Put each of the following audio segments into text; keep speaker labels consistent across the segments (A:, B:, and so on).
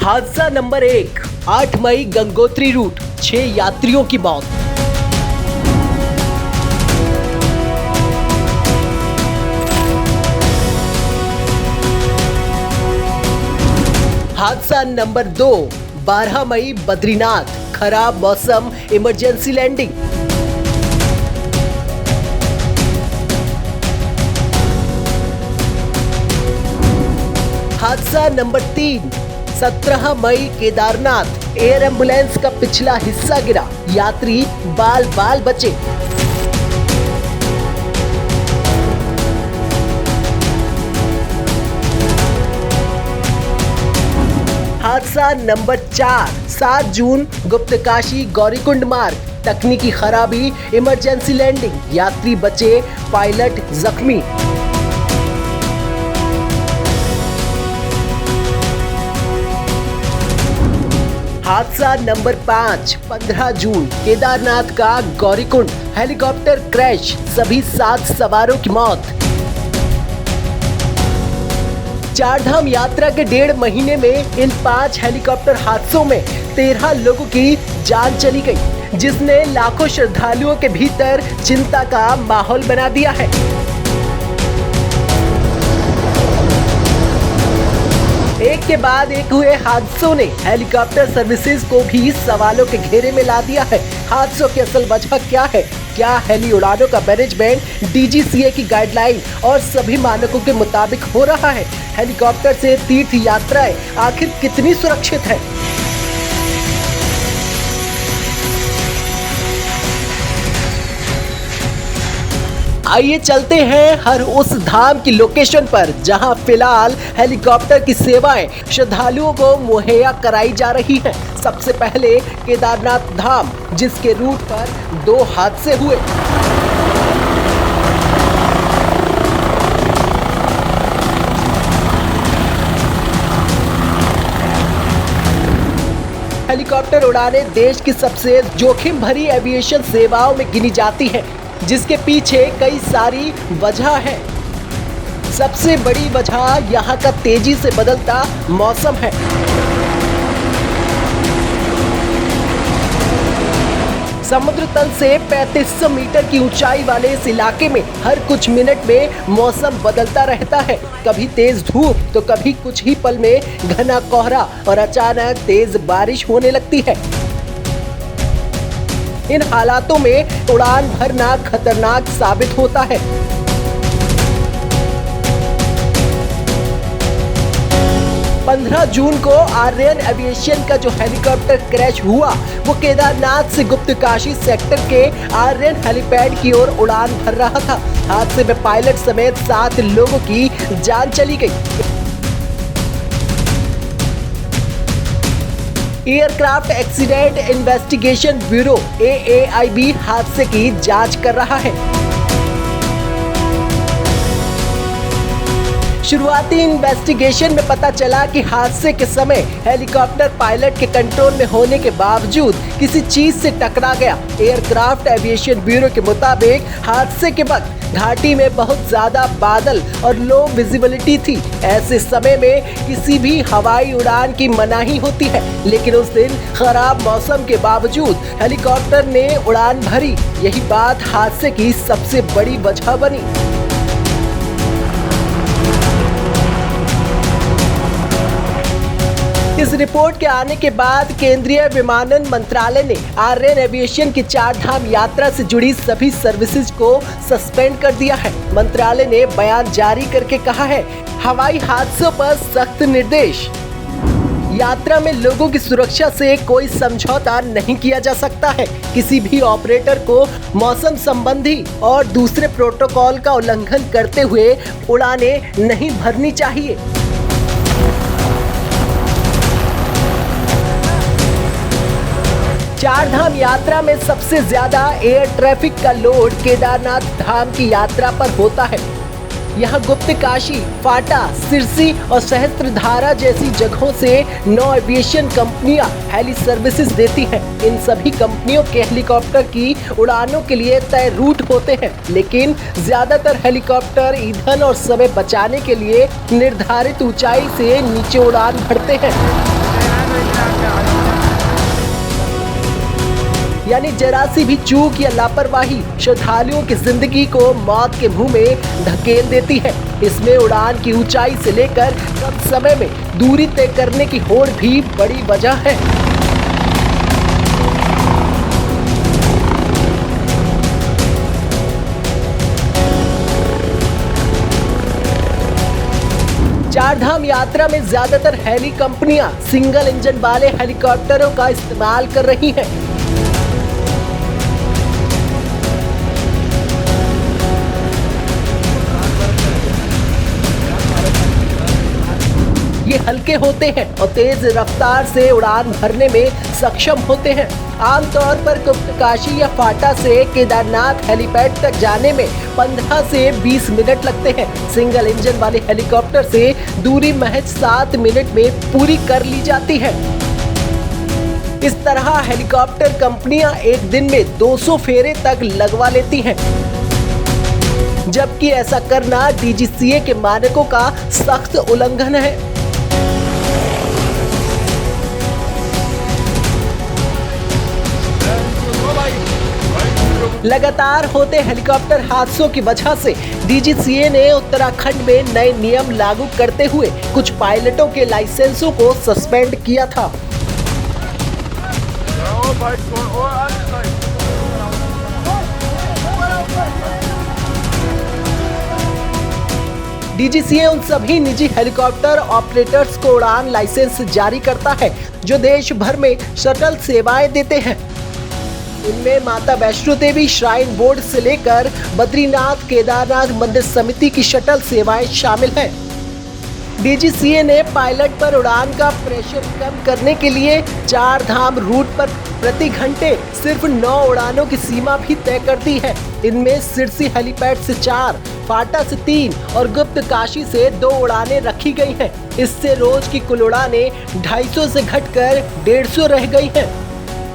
A: हादसा नंबर 1, 8 मई गंगोत्री रूट, 6 यात्रियों की मौत। हादसा नंबर 2, 12 मई बद्रीनाथ, खराब मौसम, इमरजेंसी लैंडिंग। हादसा नंबर 3, 17 मई केदारनाथ, एयर एम्बुलेंस का पिछला हिस्सा गिरा, यात्री बाल बाल बचे। हादसा नंबर 4, 7 जून गुप्तकाशी गौरीकुंड मार्ग, तकनीकी खराबी, इमरजेंसी लैंडिंग, यात्री बचे, पायलट जख्मी। हादसा नंबर 5, 15 जून केदारनाथ का गौरीकुंड, हेलीकॉप्टर क्रैश, सभी 7 सवारों की मौत। चारधाम यात्रा के 1.5 महीने में इन 5 हेलीकॉप्टर हादसों में 13 लोगों की जान चली गई, जिसने लाखों श्रद्धालुओं के भीतर चिंता का माहौल बना दिया है। एक के बाद एक हुए हादसों ने हेलीकॉप्टर सर्विसेज को भी सवालों के घेरे में ला दिया है। हादसों की असल वजह क्या है? क्या हेली उड़ानों का मैनेजमेंट डीजीसीए की गाइडलाइन और सभी मानकों के मुताबिक हो रहा है? हेलीकॉप्टर से तीर्थ यात्राएं आखिर कितनी सुरक्षित है? आइए चलते हैं हर उस धाम की लोकेशन पर जहां फिलहाल हेलीकॉप्टर की सेवाएं श्रद्धालुओं को मुहैया कराई जा रही हैं। सबसे पहले केदारनाथ धाम, जिसके रूट पर 2 हादसे हुए। हेलीकॉप्टर उड़ानें देश की सबसे जोखिम भरी एविएशन सेवाओं में गिनी जाती हैं, जिसके पीछे कई सारी वजह है। सबसे बड़ी वजह यहाँ का तेजी से बदलता मौसम है। समुद्र तल से 3500 मीटर की ऊंचाई वाले इस इलाके में हर कुछ मिनट में मौसम बदलता रहता है। कभी तेज धूप तो कभी कुछ ही पल में घना कोहरा और अचानक तेज बारिश होने लगती है। इन हालातों में उड़ान भरना खतरनाक साबित होता है। पंद्रह जून को आर्यन एविएशन का जो हेलीकॉप्टर क्रैश हुआ, वो केदारनाथ से गुप्तकाशी सेक्टर के आर्यन हेलीपैड की ओर उड़ान भर रहा था। हादसे में पायलट समेत 7 लोगों की जान चली गई। Aircraft accident investigation bureau AAIB हादसे की जांच कर रहा है। शुरुआती इन्वेस्टिगेशन में पता चला कि हादसे के समय हेलीकॉप्टर पायलट के कंट्रोल में होने के बावजूद किसी चीज से टकरा गया। एयरक्राफ्ट एविएशन ब्यूरो के मुताबिक हादसे के वक्त घाटी में बहुत ज्यादा बादल और लो विजिबिलिटी थी। ऐसे समय में किसी भी हवाई उड़ान की मनाही होती है, लेकिन उस दिन खराब मौसम के बावजूद हेलीकॉप्टर ने उड़ान भरी। यही बात हादसे की सबसे बड़ी वजह बनी। इस रिपोर्ट के आने के बाद केंद्रीय विमानन मंत्रालय ने आर्यन एविएशन की चारधाम यात्रा से जुड़ी सभी सर्विसेज को सस्पेंड कर दिया है। मंत्रालय ने बयान जारी करके कहा है, हवाई हादसों पर सख्त निर्देश। यात्रा में लोगों की सुरक्षा से कोई समझौता नहीं किया जा सकता है। किसी भी ऑपरेटर को मौसम संबंधी और दूसरे प्रोटोकॉल का उल्लंघन करते हुए उड़ानें नहीं भरनी चाहिए। चारधाम यात्रा में सबसे ज्यादा एयर ट्रैफिक का लोड केदारनाथ धाम की यात्रा पर होता है। यहाँ गुप्तकाशी, फाटा, सिरसी और सहस्त्रधारा जैसी जगहों से 9 एविएशन कंपनियां हेली सर्विसेज देती हैं। इन सभी कंपनियों के हेलीकॉप्टर की उड़ानों के लिए तय रूट होते हैं, लेकिन ज्यादातर हेलीकॉप्टर ईंधन और समय बचाने के लिए निर्धारित ऊंचाई से नीचे उड़ान भरते हैं। यानी जरा सी भी चूक या लापरवाही श्रद्धालुओं की जिंदगी को मौत के मुंह में धकेल देती है। इसमें उड़ान की ऊंचाई से लेकर कम समय में दूरी तय करने की होड़ भी बड़ी वजह है। चारधाम यात्रा में ज्यादातर हेली कंपनियां सिंगल इंजन वाले हेलीकॉप्टरों का इस्तेमाल कर रही हैं। ये हल्के होते हैं और तेज रफ्तार से उड़ान भरने में सक्षम होते हैं। आमतौर पर गुप्तकाशी या फाटा से केदारनाथ हेलीपैड तक जाने में 15 से 20 मिनट लगते हैं। सिंगल इंजन वाले हेलीकॉप्टर से दूरी महज 7 मिनट में पूरी कर ली जाती है। इस तरह हेलीकॉप्टर कंपनियां एक दिन में 200 फेरे तक लगवा लेती हैं, जबकि ऐसा करना डीजीसीए के मानकों का सख्त उल्लंघन है। लगातार होते हेलीकॉप्टर हादसों की वजह से डीजीसीए ने उत्तराखंड में नए नियम लागू करते हुए कुछ पायलटों के लाइसेंसों को सस्पेंड किया था। डीजीसीए उन सभी निजी हेलीकॉप्टर ऑपरेटर्स को उड़ान लाइसेंस जारी करता है जो देश भर में शटल सेवाएं देते हैं। इनमें माता वैष्णो देवी श्राइन बोर्ड से लेकर बद्रीनाथ केदारनाथ मंदिर समिति की शटल सेवाएं शामिल हैं। डीजीसीए ने पायलट पर उड़ान का प्रेशर कम करने के लिए चारधाम रूट पर प्रति घंटे सिर्फ 9 उड़ानों की सीमा भी तय कर दी है। इनमें सिरसी हेलीपैड से 4, फाटा से 3 और गुप्तकाशी से 2 उड़ानें रखी गई हैं। इससे रोज की कुल उड़ानें 250 से घटकर 150 रह गई हैं।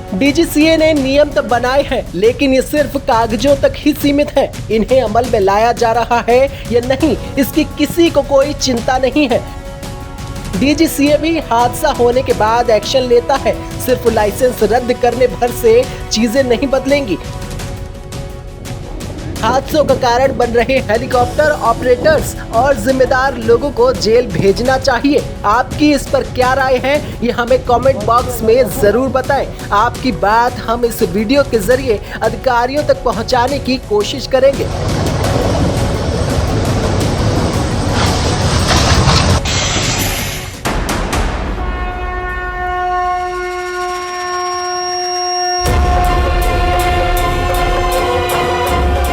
A: डीजीसीए ने नियम तो बनाए हैं, लेकिन ये सिर्फ कागजों तक ही सीमित है। इन्हें अमल में लाया जा रहा है या नहीं, इसकी किसी को कोई चिंता नहीं है। डीजीसीए भी हादसा होने के बाद एक्शन लेता है। सिर्फ लाइसेंस रद्द करने भर से चीजें नहीं बदलेंगी। हादसों का कारण बन रहे हेलीकॉप्टर ऑपरेटर्स और जिम्मेदार लोगों को जेल भेजना चाहिए। आपकी इस पर क्या राय है, ये हमें कमेंट बॉक्स में जरूर बताएं। आपकी बात हम इस वीडियो के जरिए अधिकारियों तक पहुंचाने की कोशिश करेंगे।